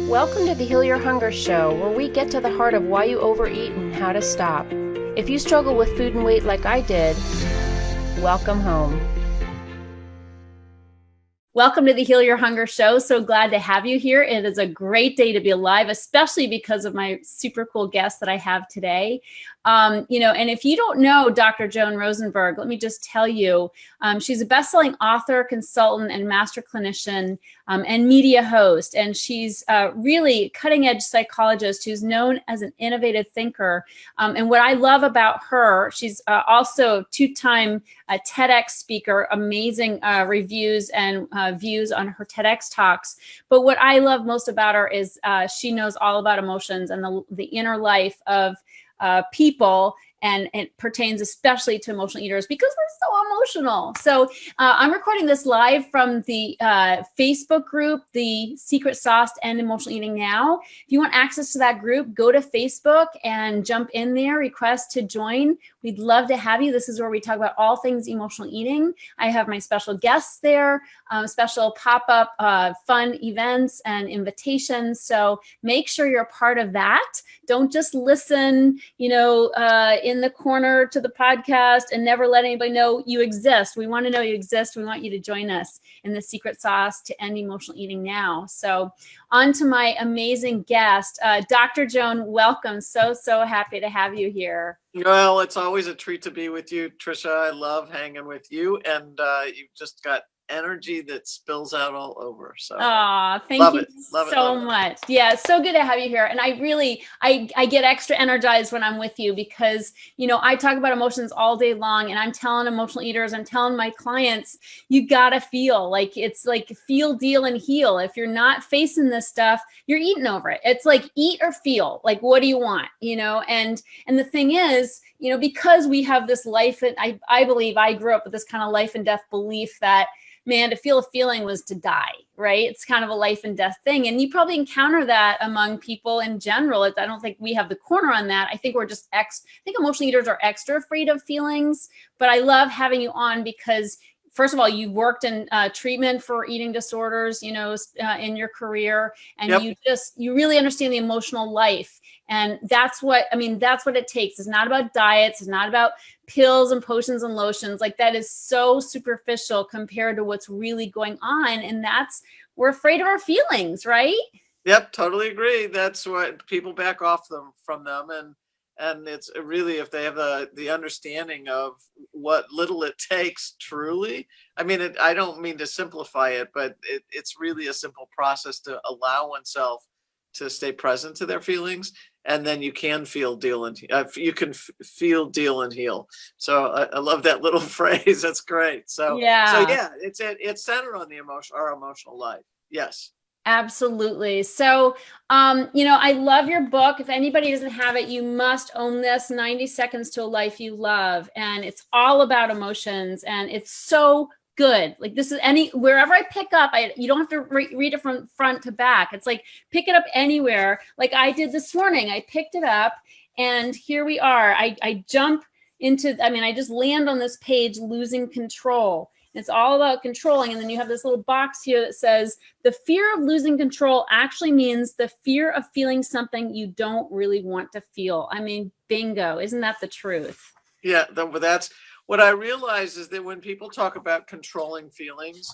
Welcome to the Heal Your Hunger Show, where we get to the heart of why you overeat and how to stop. If you struggle with food and weight like I did, welcome home. Welcome to the Heal Your Hunger Show. So glad to have you here. It is a great day to be alive, especially because of my super cool guest that I have today. And if you don't know Dr. Joan Rosenberg, let me just tell you, she's a best-selling author, consultant, and master clinician and media host. And she's really cutting-edge psychologist who's known as an innovative thinker. And what I love about her, she's also two-time TEDx speaker, amazing reviews and views on her TEDx talks. But what I love most about her is she knows all about emotions and the inner life of people, and it pertains especially to emotional eaters because we're so emotional. So I'm recording this live from the Facebook group, The Secret Sauce to End Emotional Eating Now. If you want access to that group, go to Facebook and jump in there, request to join. We'd love to have you. This is where we talk about all things emotional eating. I have my special guests there, special pop-up fun events and invitations. So make sure you're a part of that. Don't just listen, in the corner to the podcast and never let anybody know you exist. We want to know you exist. We want you to join us in the secret sauce to end emotional eating now. So on to my amazing guest, Dr. Joan, welcome. So happy to have you here. Well, it's always a treat to be with you, Tricia. I love hanging with you, and you've just got energy that spills out all over. So thank you so much. Yeah, it's so good to have you here. And I get extra energized when I'm with you because, I talk about emotions all day long, and I'm telling emotional eaters, I'm telling my clients, you gotta feel like it's like feel, deal, and heal. If you're not facing this stuff, you're eating over it. It's like eat or feel. Like, what do you want? And the thing is, because we have this life, and I believe I grew up with this kind of life and death belief that, man, to feel a feeling was to die, right? It's kind of a life and death thing. And you probably encounter that among people in general. I don't think we have the corner on that. I think we're just I think emotional eaters are extra afraid of feelings, but I love having you on because first of all, you worked in treatment for eating disorders, in your career, and Yep. you really understand the emotional life. And that's what it takes. It's not about diets. It's not about pills and potions and lotions. Like, that is so superficial compared to what's really going on. And we're afraid of our feelings, right? Yep, totally agree. That's what people back off from them. And it's really, if they have the understanding of what little it takes truly. I mean, I don't mean to simplify it, but it's really a simple process to allow oneself to stay present to their feelings. And then you can feel, deal, and you can feel, deal, and heal. So I love that little phrase. That's great. So yeah, it's centered on our emotional life. Yes. Absolutely. So, I love your book. If anybody doesn't have it, you must own this, 90 Seconds to a Life You Love. And it's all about emotions, and it's so good. Like, this is wherever I pick up, you don't have to read it from front to back. It's like, pick it up anywhere. Like I did this morning, I picked it up and here we are. I jump into, I just land on this page, losing control. It's all about controlling. And then you have this little box here that says, the fear of losing control actually means the fear of feeling something you don't really want to feel. Bingo. Isn't that the truth? Yeah, that's what I realize is that when people talk about controlling feelings,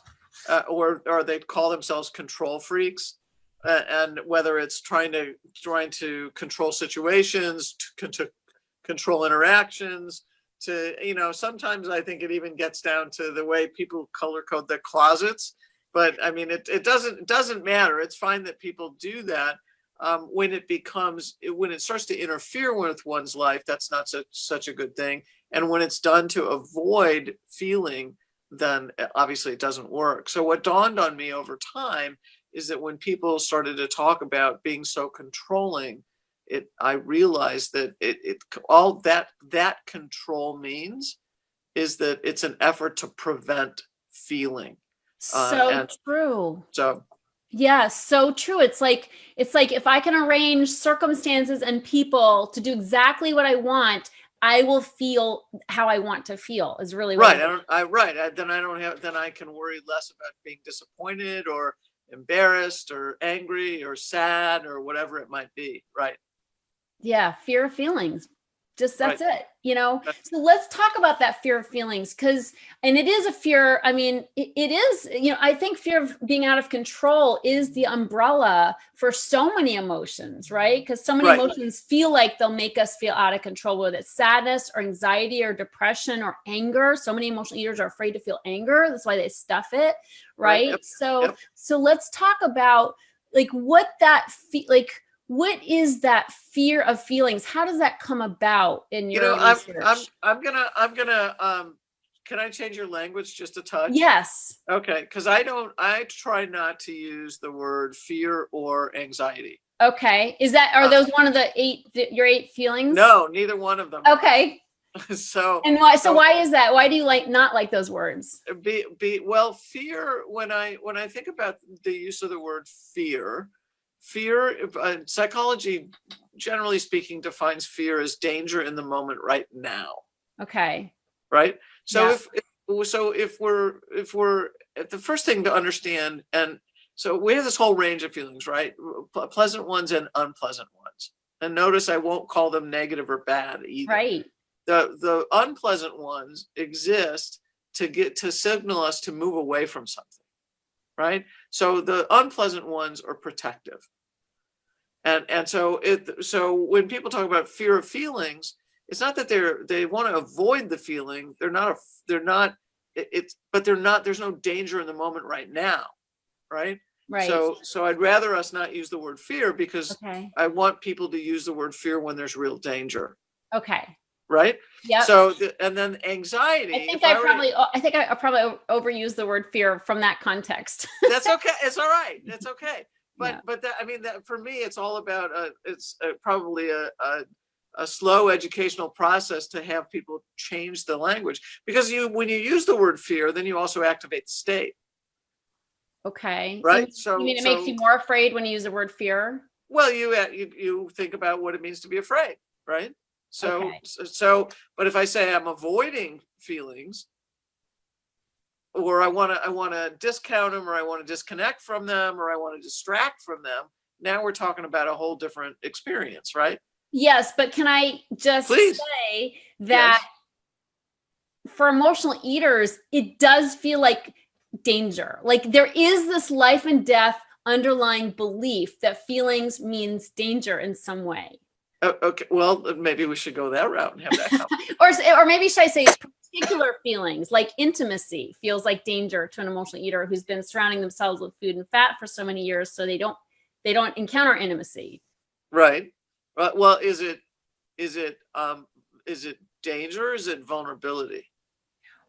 or they call themselves control freaks, and whether it's trying to control situations, to control interactions, sometimes I think it even gets down to the way people color code their closets. But it doesn't matter. It's fine that people do that. When it starts to interfere with one's life, that's not such a good thing. And when it's done to avoid feeling, then obviously it doesn't work. So what dawned on me over time is that when people started to talk about being so controlling, I realized that all that control means is that it's an effort to prevent feeling. True. So yeah, so true. It's like if I can arrange circumstances and people to do exactly what I want, I will feel how I want to feel. Is really what right. Then I can worry less about being disappointed or embarrassed or angry or sad or whatever it might be, right? Yeah, fear of feelings. Just that's Right. it, you know? So let's talk about that fear of feelings and it is a fear. I mean, it is, I think fear of being out of control is the umbrella for so many emotions, right? Because so many Right. emotions feel like they'll make us feel out of control, whether it's sadness or anxiety or depression or anger. So many emotional eaters are afraid to feel anger. That's why they stuff it, right? Yep. So let's talk about like what what is that fear of feelings? How does that come about in your research? I'm gonna can I change your language just a touch? Yes. Okay, because I try not to use the word fear or anxiety. Okay. Are those one of your 8 feelings? No, neither one of them. Okay. So why is that? Why do you not like those words? Well, fear, when I think about the use of the word fear, psychology, generally speaking, defines fear as danger in the moment right now. Okay. Right. So if we're the first thing to understand, and so we have this whole range of feelings, right? Pleasant ones and unpleasant ones. And notice I won't call them negative or bad either. Right. The unpleasant ones exist to signal us to move away from something. Right. So the unpleasant ones are protective. And so when people talk about fear of feelings, it's not that they want to avoid the feeling. But there's no danger in the moment right now. Right. Right. So I'd rather us not use the word fear, because I want people to use the word fear when there's real danger. Okay. Right. Yeah. So and then anxiety. I think I probably overused the word fear from that context. That's okay. It's all right. That's okay. But that, I mean, that for me, it's all about probably a slow educational process to have people change the language, because when you use the word fear, then you also activate the state. Okay. Right. You mean it makes you more afraid when you use the word fear? Well, you think about what it means to be afraid, right? So but if I say I'm avoiding feelings, or I want to discount them, or I want to disconnect from them, or I want to distract from them, now we're talking about a whole different experience, right? Yes, but can I just say that for emotional eaters, it does feel like danger. Like there is this life and death underlying belief that feelings means danger in some way. Okay, well, maybe we should go that route and have that conversation. or maybe should I say particular feelings like intimacy feels like danger to an emotional eater who's been surrounding themselves with food and fat for so many years, so they don't encounter intimacy. Right. Well, is it danger, or is it vulnerability?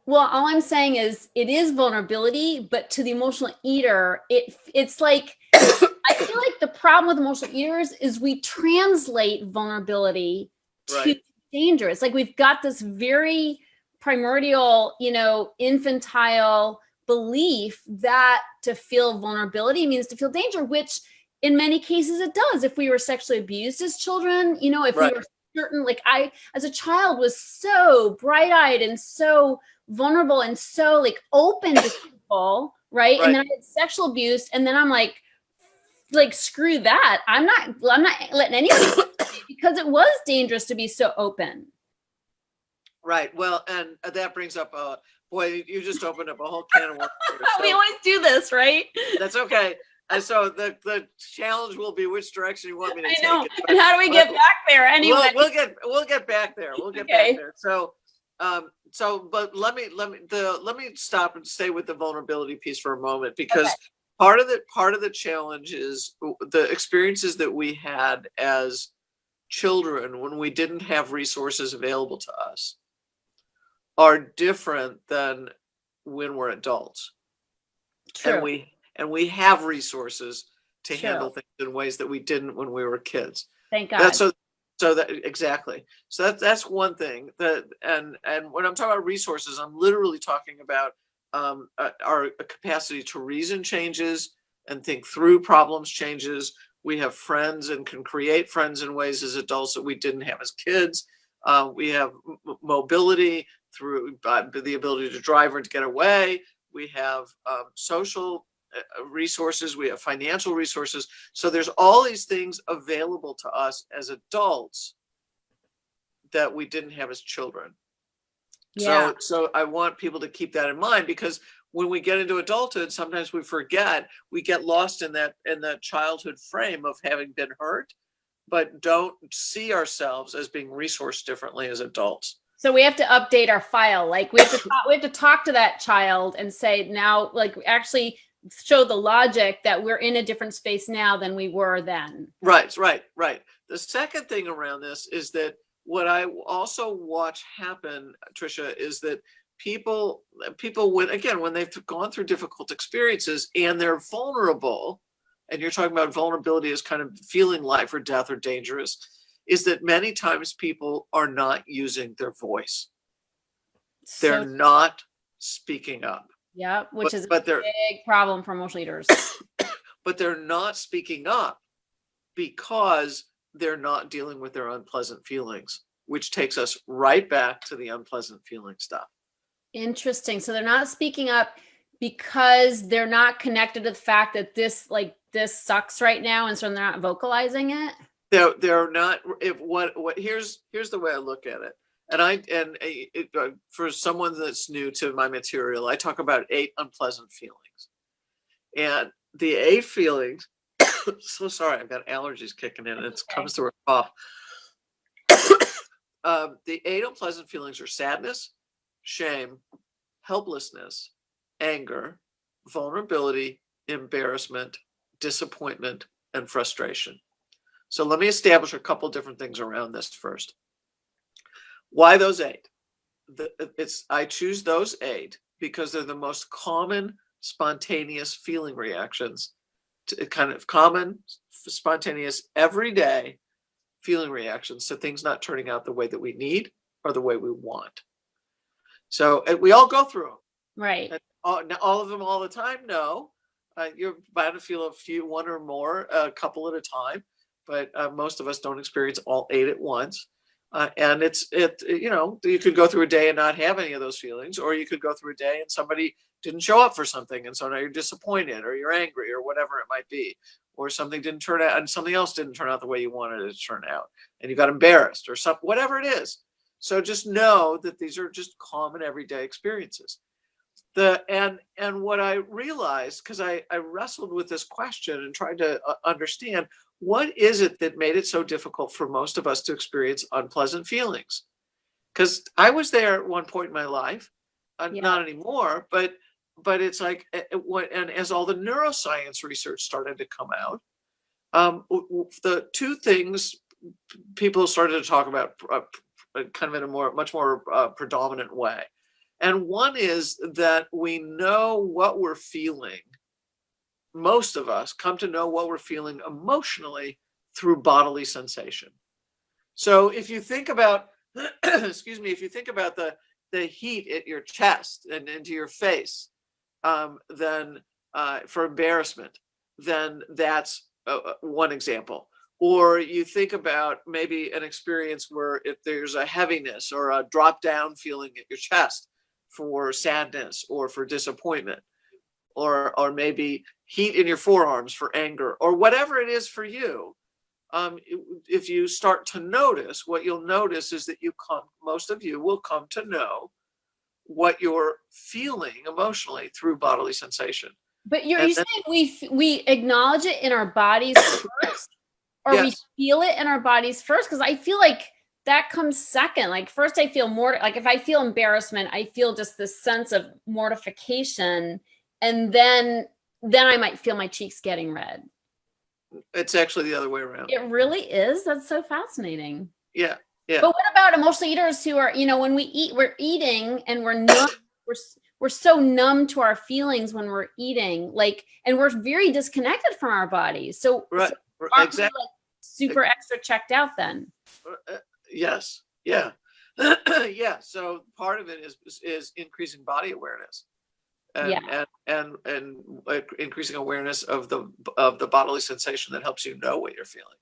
Well, all I'm saying is it is vulnerability, but to the emotional eater, it's like I feel like the problem with emotional eaters is we translate vulnerability to danger. It's like we've got this very primordial, infantile belief that to feel vulnerability means to feel danger, which in many cases it does. If we were sexually abused as children, if we were certain, like I, as a child, was so bright-eyed and so vulnerable and so like open to people, right? And then I had sexual abuse, and then I'm like screw that. I'm not letting anybody because it was dangerous to be so open. Right. Well, and that brings up boy, you just opened up a whole can of worms. We always do this, right? That's okay. And so the challenge will be which direction you want me to take it. And how do we get back there anyway? We'll get back there. We'll get back there. But let me stop and stay with the vulnerability piece for a moment, because part of the challenge is the experiences that we had as children when we didn't have resources available to us are different than when we're adults. True. And we have resources to handle things in ways that we didn't when we were kids. Thank God. Exactly. So that's one thing. And when I'm talking about resources, I'm literally talking about our capacity to reason changes and think through problems changes. We have friends and can create friends in ways as adults that we didn't have as kids. We have mobility through the ability to drive or to get away. We have social resources, we have financial resources. So there's all these things available to us as adults that we didn't have as children. Yeah. So I want people to keep that in mind, because when we get into adulthood, sometimes we forget, we get lost in that childhood frame of having been hurt, but don't see ourselves as being resourced differently as adults. So we have to update our file. Like we have to talk to that child and say, now, like, actually show the logic that we're in a different space now than we were then. Right. The second thing around this is that what I also watch happen, Tricia, is that people when they've gone through difficult experiences and they're vulnerable, and you're talking about vulnerability as kind of feeling life or death or dangerous, is that many times people are not using their voice. They're not speaking up. Yeah, which is a big problem for most leaders. But they're not speaking up because they're not dealing with their unpleasant feelings, which takes us right back to the unpleasant feeling stuff. Interesting. So they're not speaking up because they're not connected to the fact that this sucks right now, and so they're not vocalizing it. They're not. Here's the way I look at it. For someone that's new to my material, I talk about 8 unpleasant feelings, and the 8 feelings. So sorry, I've got allergies kicking in. It comes through a cough. The 8 unpleasant feelings are sadness, shame, helplessness, anger, vulnerability, embarrassment, disappointment, and frustration. So let me establish a couple different things around this first. Why those 8? I choose those 8 because they're the most common spontaneous feeling reactions, to kind of common, spontaneous, everyday feeling reactions to things not turning out the way that we need or the way we want. So we all go through them. Right. All of them all the time? No. You're bound to feel one or more, a couple at a time, but most of us don't experience all 8 at once. And you could go through a day and not have any of those feelings, or you could go through a day and somebody didn't show up for something, and so now you're disappointed, or you're angry, or whatever it might be, or something didn't turn out, and something else didn't turn out the way you wanted it to turn out, and you got embarrassed, or something, whatever it is. So just know that these are just common everyday experiences. And what I realized, because I wrestled with this question and tried to understand, what is it that made it so difficult for most of us to experience unpleasant feelings? Because I was there at one point in my life, not anymore, but it's like, and as all the neuroscience research started to come out, the 2 things people started to talk about kind of in a much more predominant way. And one is that we know what we're feeling. Most of us come to know what we're feeling emotionally through bodily sensation. So if you think about, if you think about the heat at your chest and into your face, then for embarrassment, then that's one example. Or you think about maybe an experience where if there's a heaviness or a drop down feeling at your chest for sadness or for disappointment, or maybe heat in your forearms for anger, or whatever it is for you. If you start to notice, what you'll notice is that most of you will come to know what you're feeling emotionally through bodily sensation. But you're saying we acknowledge it in our bodies first, or we feel it in our bodies first? Because I feel like that comes second. Like first I feel more, like if I feel embarrassment, I feel just this sense of mortification, and then I might feel my cheeks getting red. It's actually the other way around. It really is. That's so fascinating. Yeah. Yeah. But what about emotional eaters who are, when we eat, we're eating and we're numb. We're so numb to our feelings when we're eating, and we're very disconnected from our bodies. So, right. Exactly. We super extra checked out then? Yes. Yeah. Yeah. So part of it is increasing body awareness. And increasing awareness of the bodily sensation that helps you know what you're feeling.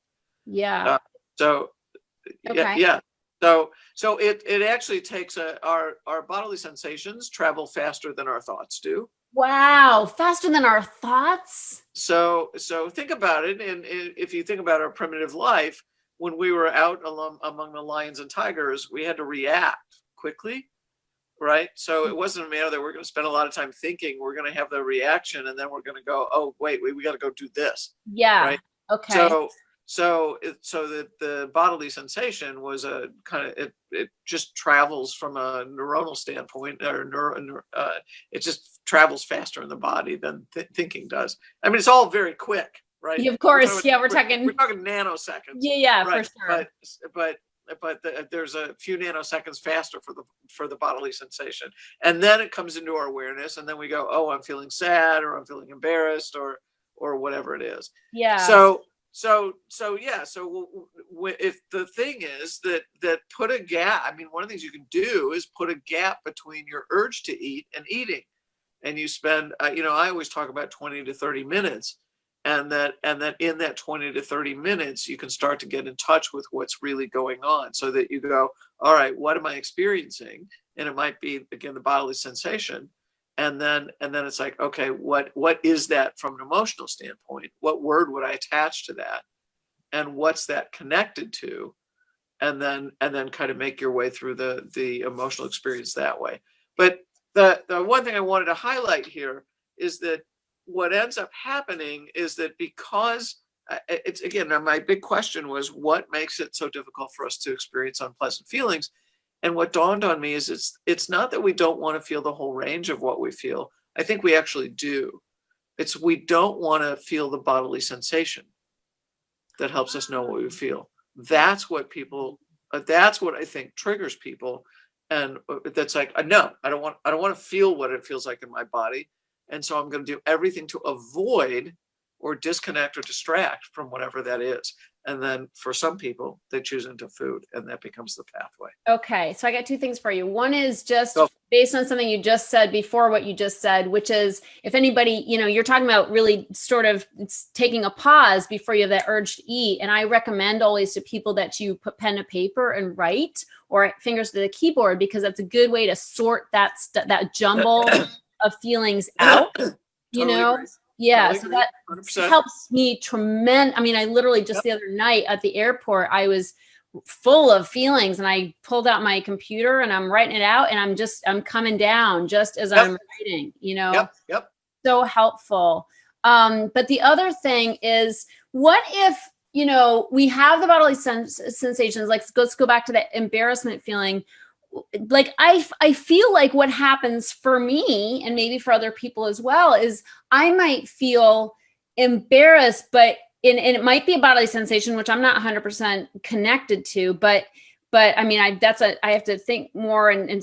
Yeah. Okay. Yeah. So it actually takes our bodily sensations travel faster than our thoughts do. Wow, faster than our thoughts. So think about it. And if you think about our primitive life, when we were out among the lions and tigers, we had to react quickly, right? So it wasn't a matter that we're going to spend a lot of time thinking. We're going to have the reaction, and then we're going to go, oh, wait, we got to go do this, Yeah. right? Okay. So that the bodily sensation was a kind of, it just travels from a neuronal standpoint, or it just travels faster in the body than thinking does. I mean, it's all very quick, right? Yeah, of course. Yeah, we're We're talking. talking nanoseconds. Yeah, for Right. sure. But there's a few nanoseconds faster for the bodily sensation, and then it comes into our awareness, and then we go, oh, I'm feeling sad, or I'm feeling embarrassed, or whatever it is. Yeah. So yeah. So if the thing is that put a gap, I mean, one of the things you can do is put a gap between your urge to eat and eating, and you spend, I always talk about 20 to 30 minutes, and that in that 20 to 30 minutes, you can start to get in touch with what's really going on, so that you go, all right, what am I experiencing? And it might be, again, the bodily sensation. And then it's like, okay, what is that from an emotional standpoint? What word would I attach to that? And what's that connected to? And then kind of make your way through the emotional experience that way. But the one thing I wanted to highlight here is that what ends up happening is that, because it's, again, my big question was, what makes it so difficult for us to experience unpleasant feelings? And what dawned on me is it's not that we don't want to feel the whole range of what we feel. I think we actually do. It's we don't want to feel the bodily sensation that helps us know what we feel. That's what that's what I think triggers people. And that's like, no, I don't want to feel what it feels like in my body. And so I'm going to do everything to avoid or disconnect or distract from whatever that is. And then for some people, they choose into food, and that becomes the pathway. Okay. So I got two things for you. One is just So, based on something you just said before what you just said, which is, if anybody, you're talking about really sort of taking a pause before you have that urge to eat. And I recommend always to people that you put pen to paper and write, or fingers to the keyboard, because that's a good way to sort that jumble of feelings out, totally agree. Yeah, Totally so agree. that 100%. helps me tremendous. I mean, I literally just the other night at the airport, I was full of feelings, and I pulled out my computer and I'm writing it out, and I'm coming down just as I'm writing, Yep. So helpful. But the other thing is, what if, we have the bodily sensations, like let's go back to that embarrassment feeling. Like I feel like what happens for me, and maybe for other people as well, is I might feel embarrassed, but and it might be a bodily sensation, which I'm not 100% connected to, but I mean, I have to think more and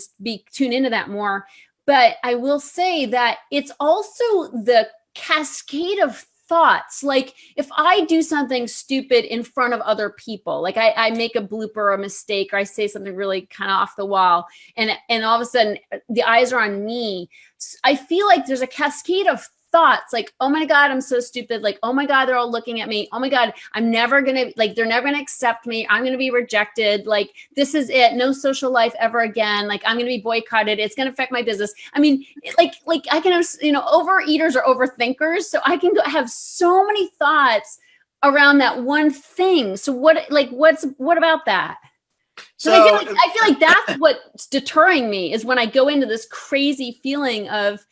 tune into that more. But I will say that it's also the cascade of thoughts. Like if I do something stupid in front of other people, like I make a blooper or a mistake, or I say something really kind of off the wall, and all of a sudden the eyes are on me, I feel like there's a cascade of thoughts, like, oh my God, I'm so stupid. Like, oh my God, they're all looking at me. Oh my God, I'm never going to, like, they're never going to accept me. I'm going to be rejected. Like, this is it. No social life ever again. Like, I'm going to be boycotted. It's going to affect my business. I mean, like I can have, overeaters or overthinkers. So I can have so many thoughts around that one thing. So what about that? So I feel like that's what's deterring me, is when I go into this crazy feeling of,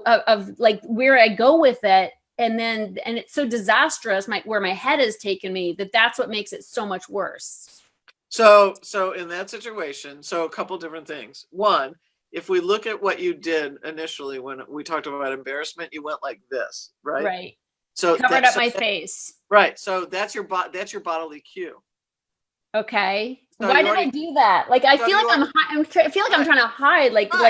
of like where I go with it. And it's so disastrous, where my head has taken me, that's what makes it so much worse. So in that situation, a couple different things. One, if we look at what you did initially when we talked about embarrassment, you went like this, right? Right. So covered up my face. Right. So that's your bodily cue. Okay. So why did I do that? Like, I feel like I'm trying to hide, like go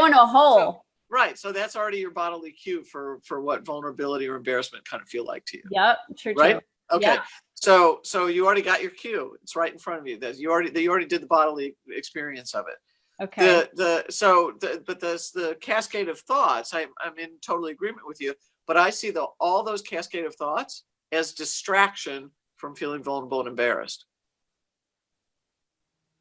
into a hole. So that's already your bodily cue for what vulnerability or embarrassment kind of feel like to you. Yep. True. Right. Okay. Yeah. So you already got your cue. It's right in front of you. You already did the bodily experience of it. Okay. But the cascade of thoughts, I'm in total agreement with you. But I see all those cascade of thoughts as distraction from feeling vulnerable and embarrassed.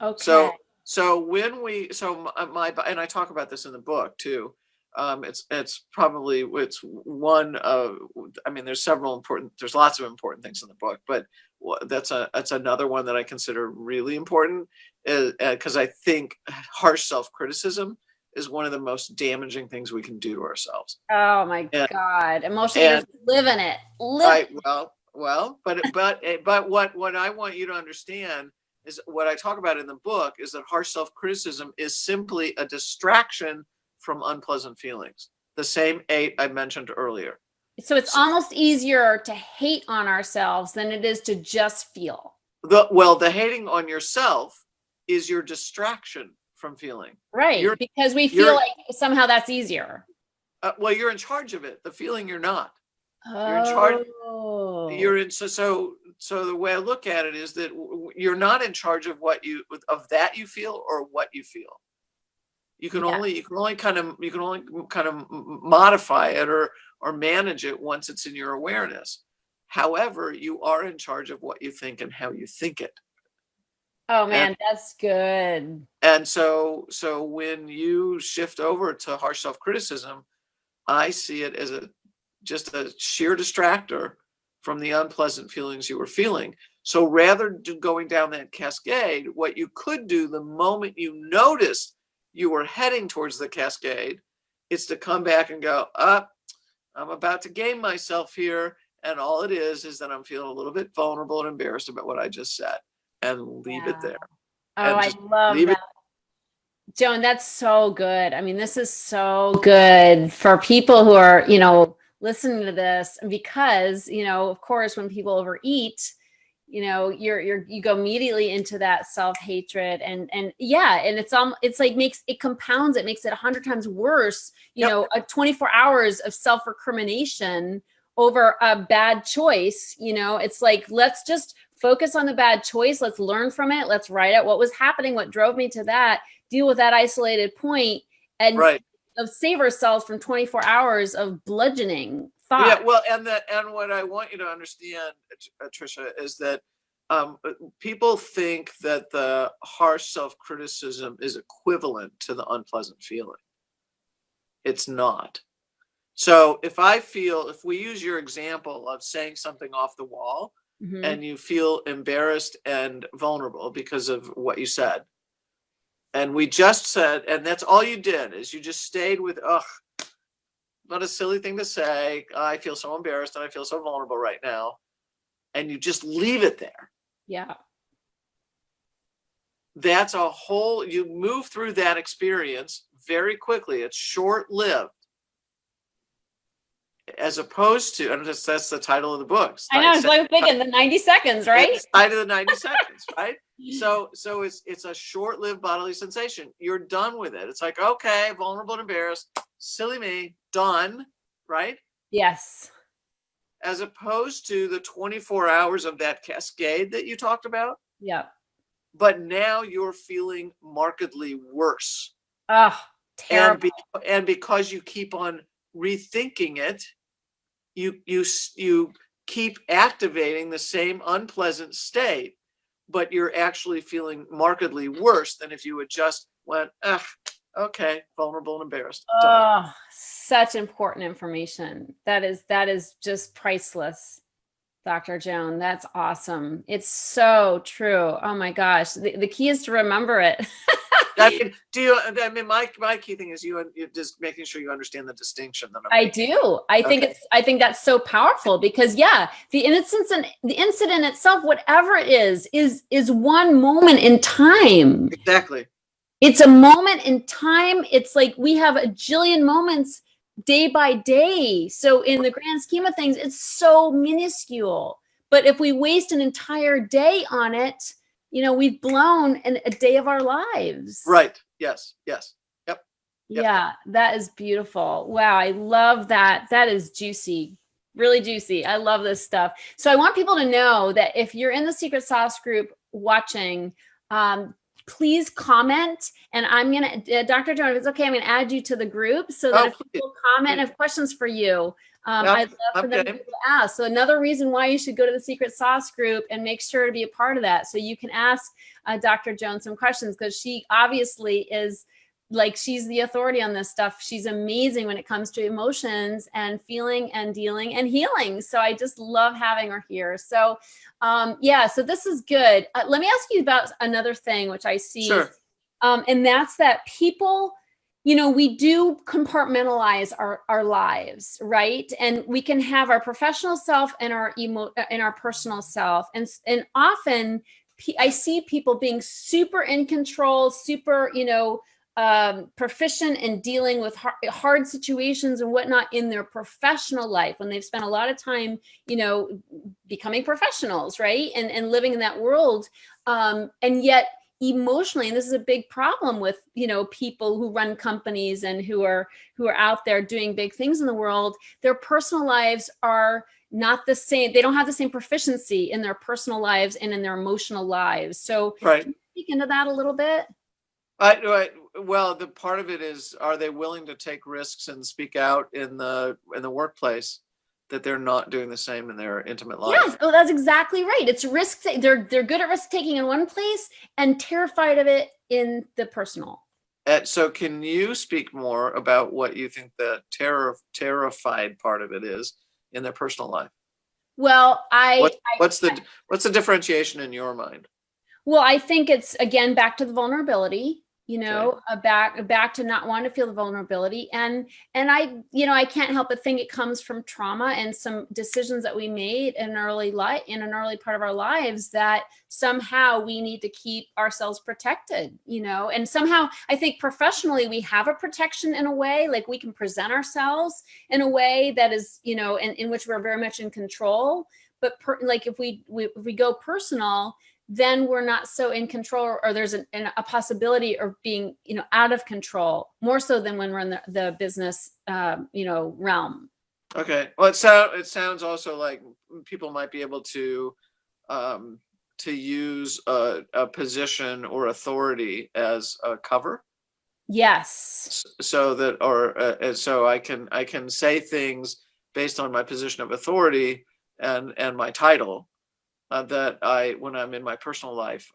Okay. So when and I talk about this in the book too, It's probably, it's one of, I mean, there's lots of important things in the book, but that's another one that I consider really important, because I think harsh self-criticism is one of the most damaging things we can do to ourselves. Oh my God. Emotionally, just live in it. But what I want you to understand is, what I talk about in the book is that harsh self-criticism is simply a distraction from unpleasant feelings. The same 8 I mentioned earlier. So it's almost easier to hate on ourselves than it is to just feel. The hating on yourself is your distraction from feeling. Right. Because we feel like somehow that's easier. Well, you're in charge of it. The feeling you're not. Oh. You're in charge. So the way I look at it is that you're not in charge of that you feel or what you feel. You can only kind of modify it or manage it once it's in your awareness. However, you are in charge of what you think and how you think it. Oh man, that's good. And so when you shift over to harsh self-criticism, I see it as just a sheer distractor from the unpleasant feelings you were feeling. So rather than going down that cascade, what you could do the moment you noticed you were heading towards the cascade, is to come back and go, I'm about to game myself here. And all it is that I'm feeling a little bit vulnerable and embarrassed about what I just said, and leave it there. Oh, I love that. Joan, that's so good. I mean, this is so good for people who are, listening to this, because, of course, when people overeat, you go immediately into that self-hatred and it's like it compounds, it makes it 100 times worse, 24 hours of self-recrimination over a bad choice. It's like, let's just focus on the bad choice. Let's learn from it. Let's write out what was happening, what drove me to that, deal with that isolated point, and save ourselves from 24 hours of bludgeoning thought. Yeah, well, and what I want you to understand, Tricia, is that people think that the harsh self-criticism is equivalent to the unpleasant feeling. It's not. So if we use your example of saying something off the wall, and you feel embarrassed and vulnerable because of what you said, and we just said, and that's all you did, is you just stayed with, what a silly thing to say. I feel so embarrassed and I feel so vulnerable right now. And you just leave it there. Yeah. That's you move through that experience very quickly. It's short-lived. As opposed to, and that's the title of the book. I know, it's like thinking the 90 seconds, right? It's the title of the 90 seconds, right? So it's a short-lived bodily sensation. You're done with it. It's like, okay, vulnerable and embarrassed, silly me, done, right? Yes. As opposed to the 24 hours of that cascade that you talked about. Yeah. But now you're feeling markedly worse. Oh, terrible. And because you keep on rethinking it, you keep activating the same unpleasant state, but you're actually feeling markedly worse than if you had just went, okay, vulnerable and embarrassed. Oh, such important information. That is just priceless, Dr. Joan. That's awesome. It's so true. Oh my gosh. The key is to remember it. My key thing is you just making sure you understand the distinction that I do. I think that's so powerful, because the incident itself, whatever it is one moment in time. Exactly. It's a moment in time. It's like we have a jillion moments day by day. So in the grand scheme of things, it's so minuscule. But if we waste an entire day on it, we've blown a day of our lives. Right. Yes. Yep. Yeah, that is beautiful. Wow. I love that. That is juicy, really juicy. I love this stuff. So I want people to know that if you're in the Secret Sauce group watching, please comment, and I'm going to, Dr. Joan, if it's okay, I'm going to add you to the group so that if people comment and have questions for you, I'd love for them to ask. So another reason why you should go to the Secret Sauce group and make sure to be a part of that. So you can ask Dr. Joan some questions, because she obviously is like she's the authority on this stuff. She's amazing when it comes to emotions and feeling and dealing and healing. So I just love having her here. So yeah, so this is good. Let me ask you about another thing, which I see. Sure. And that's that people, we do compartmentalize our lives, right? And we can have our professional self and our personal self. And often I see people being super in control, super, proficient in dealing with hard situations and whatnot in their professional life when they've spent a lot of time, becoming professionals, right? And living in that world. And yet emotionally, and this is a big problem with, people who run companies and who are out there doing big things in the world, their personal lives are not the same. They don't have the same proficiency in their personal lives and in their emotional lives. So Right. Can you speak into that a little bit? Well, the part of it is, are they willing to take risks and speak out in the workplace that they're not doing the same in their intimate life? Yes. Oh, that's exactly right. It's risk. They're good at risk taking in one place and terrified of it in the personal. So can you speak more about what you think the terrified part of it is in their personal life? Well, what's the differentiation in your mind? Well, I think it's, again, back to the vulnerability, Okay. back to not wanting to feel the vulnerability. And I can't help but think it comes from trauma and some decisions that we made in an early part of our lives that somehow we need to keep ourselves protected, and somehow I think professionally we have a protection in a way, like we can present ourselves in a way that is, in which we're very much in control. But like if we go personal, then we're not so in control, or there's a possibility of being, out of control, more so than when we're in the business, realm. Okay. Well, it sounds also like people might be able to use a position or authority as a cover. Yes. So that, or so I can say things based on my position of authority and my title. That when I'm in my personal life,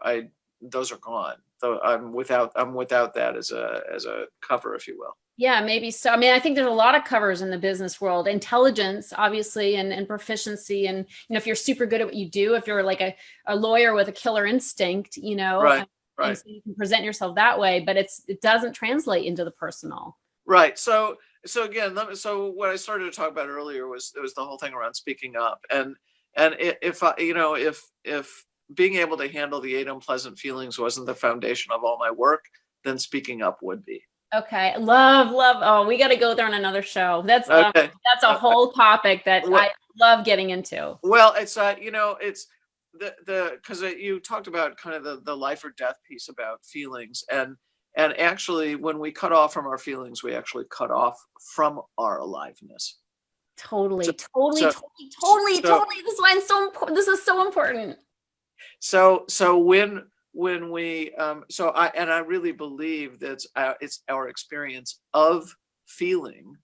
those are gone. So I'm without that as a cover, if you will. Yeah, maybe so. I mean, I think there's a lot of covers in the business world. Intelligence, obviously, and proficiency. And, if you're super good at what you do, if you're like a lawyer with a killer instinct, Right. And so you can present yourself that way, but it doesn't translate into the personal. Right. So again, so what I started to talk about earlier was the whole thing around speaking up. And if being able to handle the 8 unpleasant feelings wasn't the foundation of all my work, then speaking up would be. Okay. Love. Oh, we got to go there on another show. That's okay. That's a whole topic that I love getting into. Well, it's it's because you talked about kind of the life or death piece about feelings, and actually when we cut off from our feelings, we actually cut off from our aliveness. Totally. So, This is why it's so important. This is so important. So when we I really believe that it's our experience of feeling,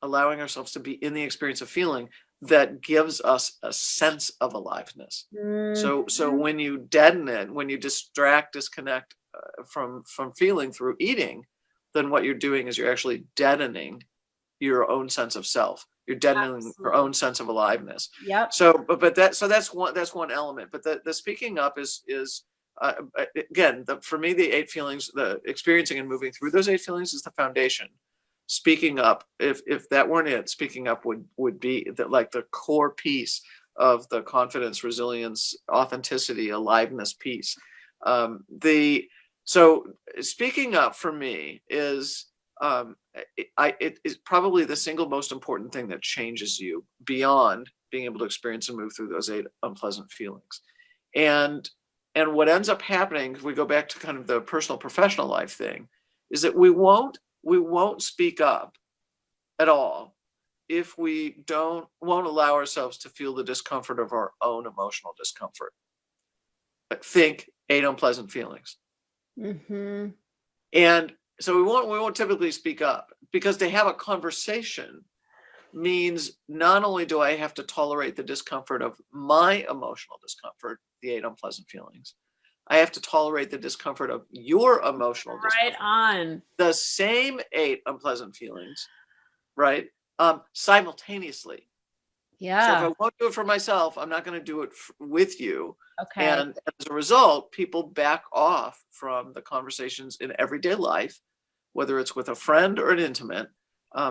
allowing ourselves to be in the experience of feeling, that gives us a sense of aliveness. Mm-hmm. So when you deaden it, when you disconnect from feeling through eating, then what you're doing is you're actually deadening your own sense of self. You're deadening your own sense of aliveness. Yep. So, but that's one element. But the speaking up is again, for me, the 8 feelings, the experiencing and moving through those 8 feelings is the foundation. Speaking up, if that weren't it, speaking up would be the core piece of the confidence, resilience, authenticity, aliveness piece. So speaking up for me is it is probably the single most important thing that changes you beyond being able to experience and move through those 8 unpleasant feelings. And what ends up happening, if we go back to kind of the personal professional life thing, is that we won't speak up at all if we won't allow ourselves to feel the discomfort of our own emotional discomfort. But think 8 unpleasant feelings. Mm-hmm. And so we won't typically speak up, because to have a conversation means not only do I have to tolerate the discomfort of my emotional discomfort, the 8 unpleasant feelings, I have to tolerate the discomfort of your emotional discomfort. Right on. The same 8 unpleasant feelings, right? Simultaneously. Yeah. So if I won't do it for myself, I'm not going to do it with you. Okay. And as a result, people back off from the conversations in everyday life, whether it's with a friend or an intimate,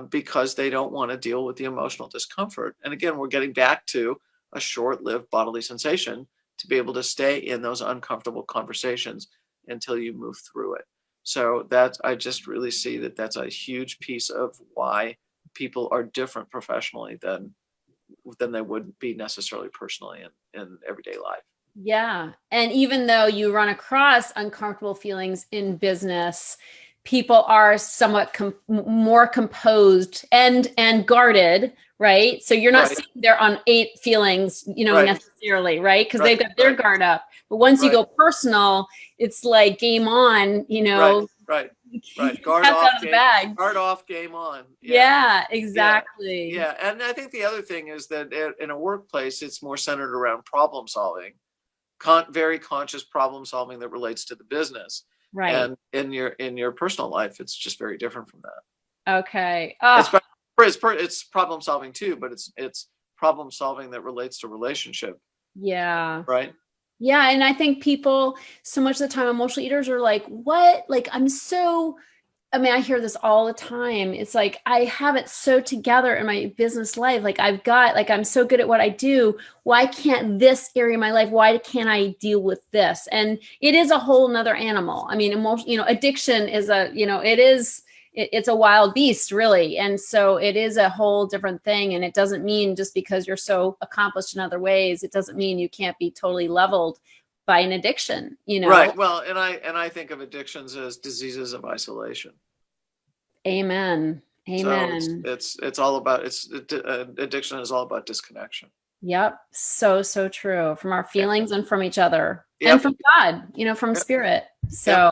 because they don't want to deal with the emotional discomfort. And again, we're getting back to a short-lived bodily sensation to be able to stay in those uncomfortable conversations until you move through it. So that I just really see that that's a huge piece of why people are different professionally than they would be necessarily personally in everyday life. Yeah. And even though you run across uncomfortable feelings in business, people are somewhat more composed and guarded, right? So you're not sitting there on 8 feelings, necessarily, right? Because they've got their guard up. But once you go personal, it's like game on, Right. Guard off, game on. Yeah, exactly. Yeah. And I think the other thing is that in a workplace, it's more centered around problem solving, very conscious problem solving that relates to the business. Right. And in your personal life, it's just very different from that. Okay. It's problem solving too, but it's problem solving that relates to relationship. Yeah. Right. Yeah. And I think people, so much of the time, emotional eaters are like, what? Like, I hear this all the time. It's like, I have it so together in my business life. Like I'm so good at what I do. Why can't this area of my life, why can't I deal with this? And it is a whole nother animal. I mean, addiction is it's a wild beast, really. And so it is a whole different thing. And it doesn't mean just because you're so accomplished in other ways, it doesn't mean you can't be totally leveled by an addiction, Right. Well, and I think of addictions as diseases of isolation. Amen. So it's all about, addiction is all about disconnection. Yep. So true, from our feelings and from each other and from God, from spirit. So,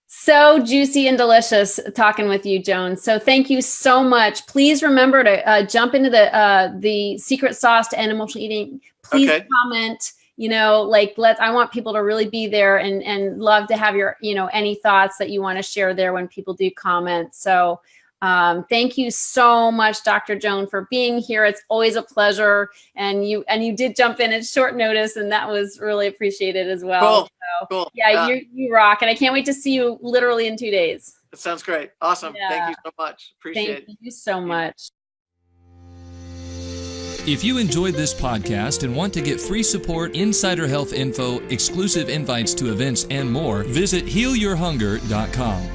so juicy and delicious talking with you, Joan. So thank you so much. Please remember to jump into the secret sauce to end emotional eating. Please comment. I want people to really be there and love to have your, any thoughts that you want to share there when people do comment. So thank you so much, Dr. Joan, for being here. It's always a pleasure. And you did jump in at short notice, and that was really appreciated as well. Cool. Yeah, you rock. And I can't wait to see you literally in 2 days. That sounds great. Awesome. Yeah. Thank you so much. Appreciate it. Thank you so much. If you enjoyed this podcast and want to get free support, insider health info, exclusive invites to events, and more, visit healyourhunger.com.